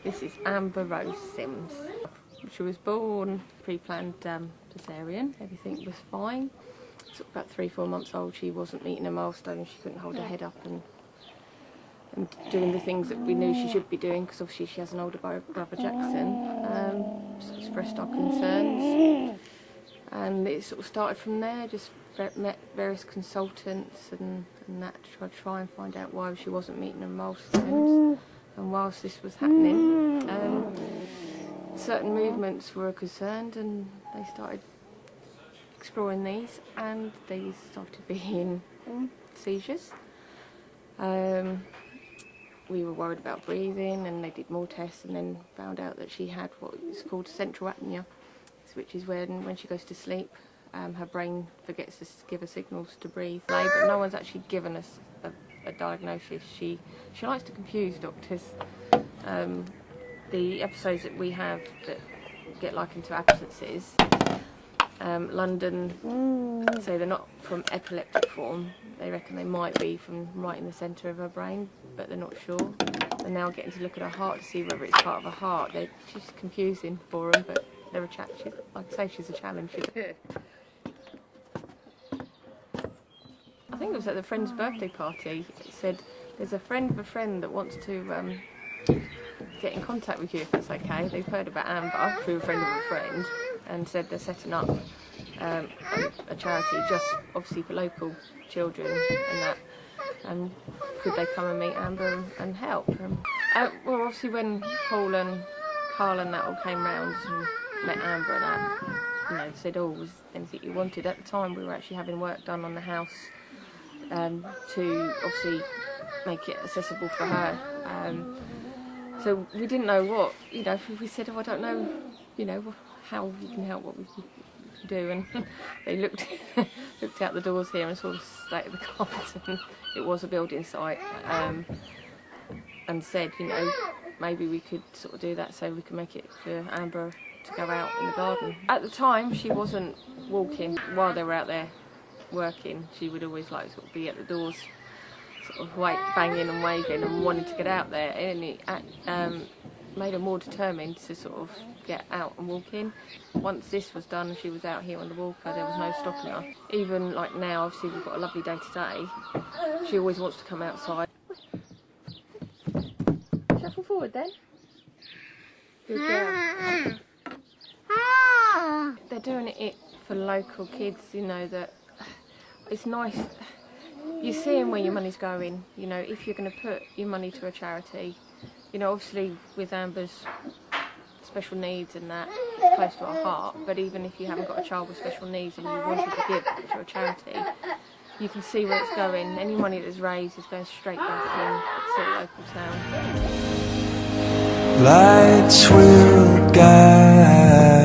This is Amber Rose Sims. She was born pre-planned cesarean. Everything was fine. So about 3-4 months old, she wasn't meeting a milestone. She couldn't hold her head up and doing the things that we knew she should be doing, because obviously she has an older brother Jackson. So expressed our concerns, and it sort of started from there. Just met various consultants and that to try and find out why she wasn't meeting her milestones. And whilst this was happening, certain movements were concerned, and they started exploring these, and these started being seizures. We were worried about breathing, and they did more tests and then found out that she had what is called central apnea, which is when she goes to sleep, her brain forgets to give her signals to breathe. But no one's actually given us a diagnosis. She likes to confuse doctors. The episodes that we have that get likened to absences, London say they're not from epileptic form. They reckon they might be from right in the centre of her brain, but they're not sure. They're now getting to look at her heart to see whether it's part of her heart. It's just confusing for them, but they're like I say, she's a challenge. I think it was at the friend's birthday party. It said, there's a friend of a friend that wants to get in contact with you, if that's okay. They've heard about Amber through a friend of a friend, and said they're setting up a charity just obviously for local children and that. And could they come and meet Amber and help? Well, obviously when Paul and Carl and that all came round and met Amber and that, said, oh, was anything you wanted? At the time we were actually having work done on the house to obviously make it accessible for her. So we didn't know what, we said, oh, I don't know, how we can help, what we can do, and they looked out the doors here and saw the state of the carpet, and it was a building site, and said, maybe we could sort of do that so we can make it for Amber to go out in the garden. At the time she wasn't walking while they were out there working. She would always sort of be at the doors, sort of banging and waving and wanting to get out there, and it made her more determined to sort of get out and walk in. Once this was done and she was out here on the walker, there was no stopping her. Even like now, obviously we've got a lovely day today, she always wants to come outside. Shuffle forward then. Good girl. They're doing it for local kids, that it's nice. You're seeing where your money's going, if you're going to put your money to a charity. Obviously with Amber's special needs and that, it's close to our heart, but even if you haven't got a child with special needs and you wanted to give to a charity, you can see where it's going. Any money that's raised is going straight back in to the local town. Lights will guide